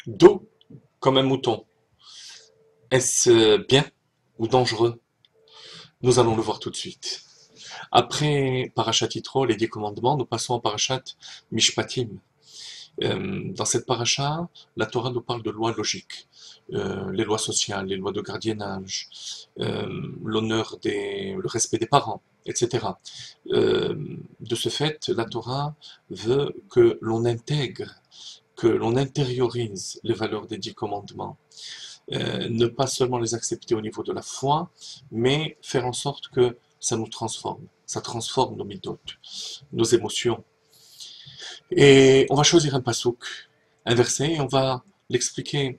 Dos comme un mouton. Est-ce bien ou dangereux? Nous allons le voir tout de suite. Après Parashat Yitro, les 10 commandements, nous passons à Parashat Mishpatim. Dans cette paracha, la Torah nous parle de lois logiques, les lois sociales, les lois de gardiennage, le respect des parents, etc. De ce fait, la Torah veut que l'on intègre, que l'on intériorise les valeurs des 10 commandements. Ne pas seulement les accepter au niveau de la foi, mais faire en sorte que ça nous transforme. Ça transforme nos midotes, nos émotions. Et on va choisir un pasouk, un verset, et on va l'expliquer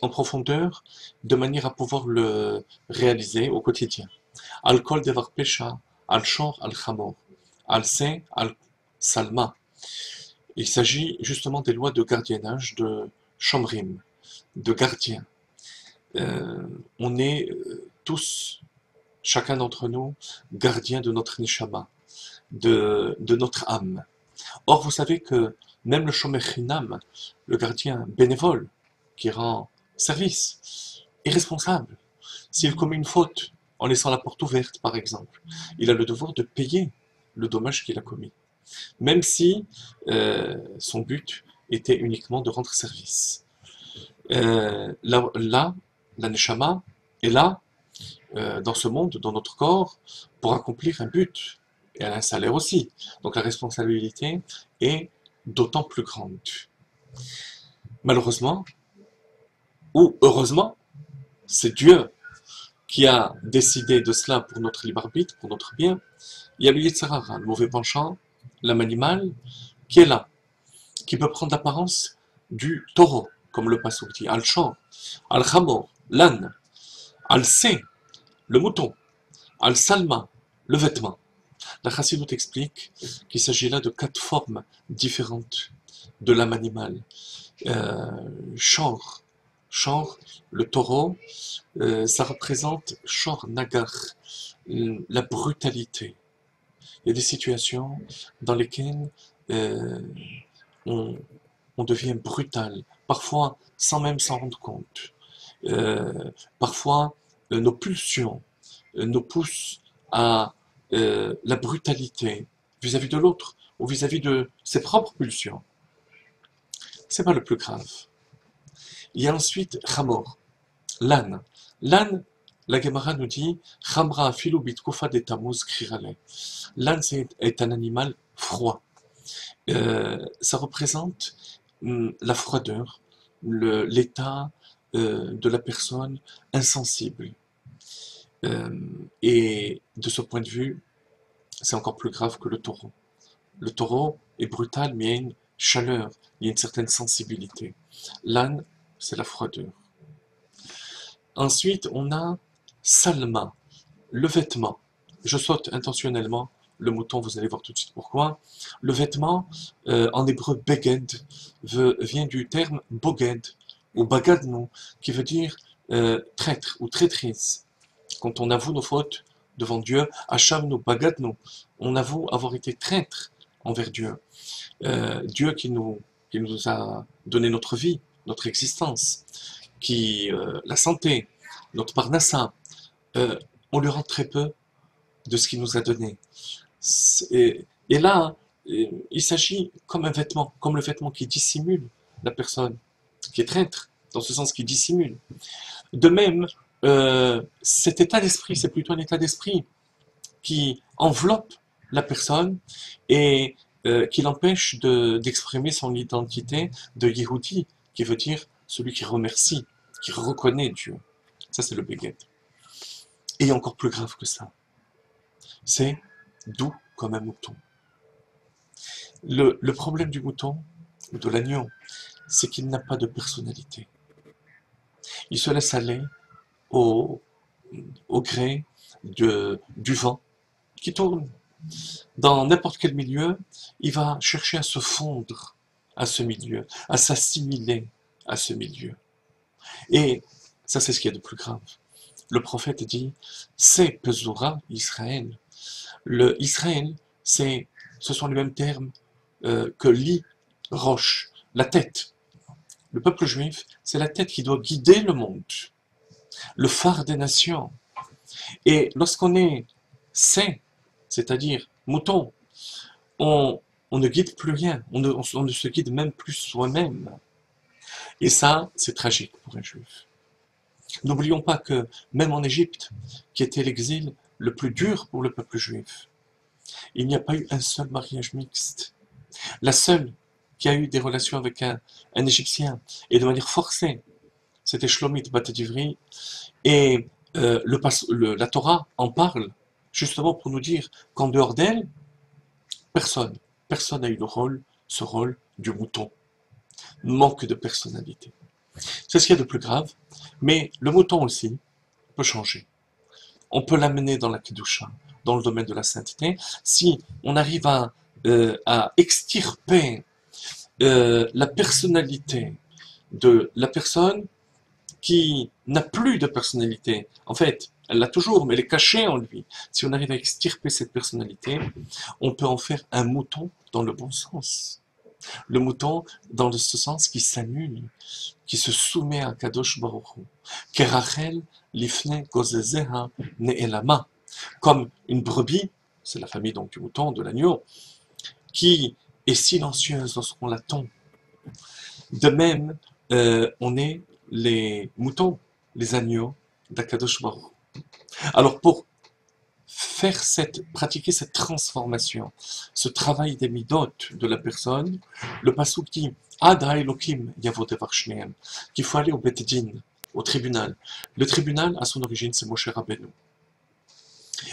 en profondeur, de manière à pouvoir le réaliser au quotidien. Al kol devar pesha, al shor, al chamor, al se, al salma. Il s'agit justement des lois de gardiennage, de shomrim, de gardien. On est tous, chacun d'entre nous, gardien de notre neshama, de notre âme. Or, vous savez que même le shomer chinam, le gardien bénévole, qui rend service, est responsable. S'il commet une faute en laissant la porte ouverte, par exemple, il a le devoir de payer le dommage qu'il a commis, même si son but était uniquement de rendre service. Là, la neshama est là, dans ce monde, dans notre corps, pour accomplir un but. Et elle a un salaire aussi. Donc la responsabilité est d'autant plus grande. Malheureusement, ou heureusement, c'est Dieu qui a décidé de cela pour notre libre arbitre, pour notre bien. Il y a le Yetzer Hara, le mauvais penchant, l'âme animale, qui est là, qui peut prendre l'apparence du taureau, comme le passouk dit, al-shor, al-chamor, l'âne, al-sé, le mouton, al-salma, le vêtement. La Chassidoute explique qu'il s'agit là de 4 formes différentes de l'âme animale. Shor, Shor, le taureau, ça représente Shor Nagar, la brutalité. Il y a des situations dans lesquelles euh, on, on devient brutal, parfois sans même s'en rendre compte. Parfois, nos pulsions nous poussent à la brutalité vis-à-vis de l'autre ou vis-à-vis de ses propres pulsions. C'est pas le plus grave. Il y a ensuite Chamor, l'âne. L'âne, la Gemara nous dit Chamra afilu bitkufa de tamuz krirale. L'âne est un animal froid. Ça représente la froideur, l'état de la personne insensible. Et de ce point de vue, c'est encore plus grave que le taureau. Le taureau est brutal, mais il y a une chaleur, il y a une certaine sensibilité. L'âne, c'est la froideur. Ensuite, on a Salma, le vêtement. Je saute intentionnellement le mouton, vous allez voir tout de suite pourquoi. Le vêtement, en hébreu, beged, vient du terme boged, ou bagadnou, qui veut dire traître ou traîtrise. Quand on avoue nos fautes devant Dieu, Hacham nous bagadnou, on avoue avoir été traître envers Dieu. Dieu qui nous a donné notre vie, notre existence, la santé, notre parnassa, euh, on lui rend très peu de ce qu'il nous a donné. Et là, il s'agit comme un vêtement, comme le vêtement qui dissimule la personne, qui est traître, dans ce sens qui dissimule. De même, cet état d'esprit, c'est plutôt un état d'esprit qui enveloppe la personne et qui l'empêche d'exprimer son identité de Yehudi, qui veut dire celui qui remercie, qui reconnaît Dieu. Ça, c'est le béguet. Et encore plus grave que ça, c'est doux comme un mouton. Le problème du mouton, ou de l'agneau, c'est qu'il n'a pas de personnalité. Il se laisse aller au, au gré du vent qui tourne. Dans n'importe quel milieu, il va chercher à se fondre à ce milieu, à s'assimiler à ce milieu. Et ça, c'est ce qu'il y a de plus grave. Le prophète dit, c'est Pesura Israël. Le Israël, ce sont les mêmes termes que lit, roche, la tête. Le peuple juif, c'est la tête qui doit guider le monde, le phare des nations. Et lorsqu'on est saint, c'est-à-dire mouton, on ne guide plus rien, on ne se guide même plus soi-même. Et ça, c'est tragique pour un juif. N'oublions pas que même en Égypte, qui était l'exil le plus dur pour le peuple juif, il n'y a pas eu un seul mariage mixte. La seule qui a eu des relations avec un Égyptien, et de manière forcée, c'était Shlomit Bat Divri, et la Torah en parle, justement pour nous dire qu'en dehors d'elle, personne n'a eu ce rôle du mouton. Manque de personnalité. C'est ce qu'il y a de plus grave, mais le mouton aussi peut changer. On peut l'amener dans la Kedusha, dans le domaine de la sainteté, si on arrive à extirper la personnalité de la personne qui n'a plus de personnalité. En fait, elle l'a toujours, mais elle est cachée en lui. Si on arrive à extirper cette personnalité, on peut en faire un mouton dans le bon sens. Le mouton dans ce sens qui s'annule, qui se soumet à Kadosh Baruch Hu. Kerachel lifne gozezeha ne'elama. Comme une brebis, c'est la famille donc du mouton, de l'agneau, qui est silencieuse lorsqu'on l'attend. De même, on est les moutons, les agneaux d'Akadosh Baruch Hu. Alors pour pratiquer cette transformation, ce travail des midot de la personne, le passouk dit Ad ha'elokim yavot devar shneim, qu'il faut aller au Bet Din, au tribunal. Le tribunal, à son origine, c'est Moshe Rabbeinu.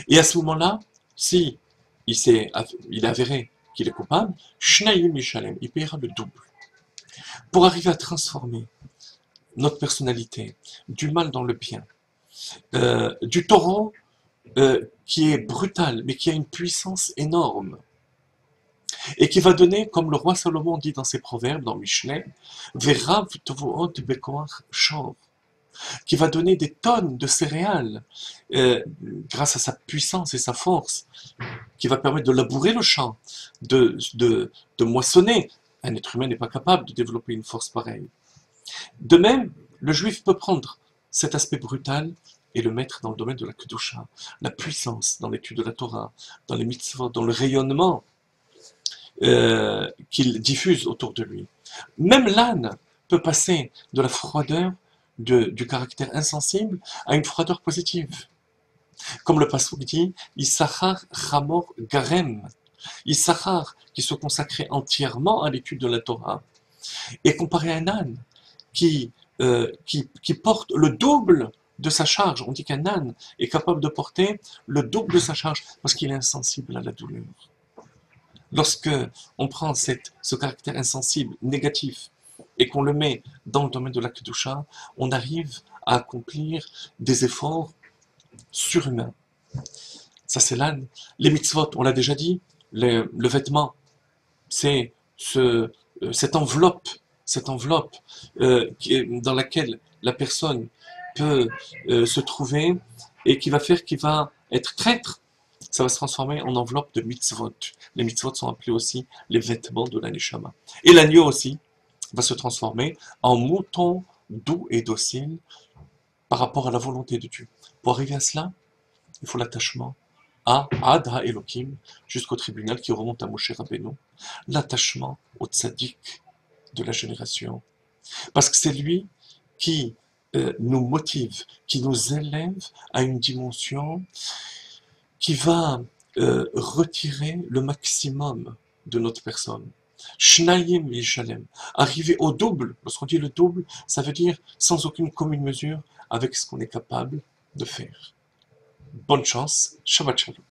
Et à ce moment-là, si il est avéré qu'il est coupable, Shnaim Yishalem, il paiera le double. Pour arriver à transformer notre personnalité, du mal dans le bien, du taureau qui est brutal, mais qui a une puissance énorme, et qui va donner, comme le roi Salomon dit dans ses proverbes, dans Michelet, Verav tovoot bekoach shor, qui va donner des tonnes de céréales grâce à sa puissance et sa force, qui va permettre de labourer le champ, de moissonner. Un être humain n'est pas capable de développer une force pareille. De même, le juif peut prendre cet aspect brutal et le mettre dans le domaine de la Kedusha, la puissance dans l'étude de la Torah, dans les mitzvot, dans le rayonnement qu'il diffuse autour de lui. Même l'âne peut passer de la froideur, du caractère insensible, à une froideur positive. Comme le passouk dit, Issachar Chamor Garem, Issachar qui se consacrait entièrement à l'étude de la Torah, est comparé à un âne qui porte le double de sa charge. On dit qu'un âne est capable de porter le double de sa charge parce qu'il est insensible à la douleur. Lorsque on prend ce caractère insensible, négatif, et qu'on le met dans le domaine de la Kedusha, on arrive à accomplir des efforts surhumains. Ça c'est l'âne. Les mitzvot, on l'a déjà dit, le vêtement, c'est cette enveloppe dans laquelle la personne peut se trouver et qui va faire qu'il va être traître. Ça va se transformer en enveloppe de mitzvot. Les mitzvot sont appelés aussi les vêtements de la neshama. Et l'agneau aussi va se transformer en mouton doux et docile par rapport à la volonté de Dieu. Pour arriver à cela, il faut l'attachement à Ad ha'elokim jusqu'au tribunal qui remonte à Moshe Rabbeinu, l'attachement au tzaddik de la génération. Parce que c'est lui qui nous motive, qui nous élève à une dimension qui va retirer le maximum de notre personne. Shnayim Yishalem. Arriver au double, lorsqu'on dit le double, ça veut dire sans aucune commune mesure avec ce qu'on est capable de faire. Bonne chance, Shabbat Shalom.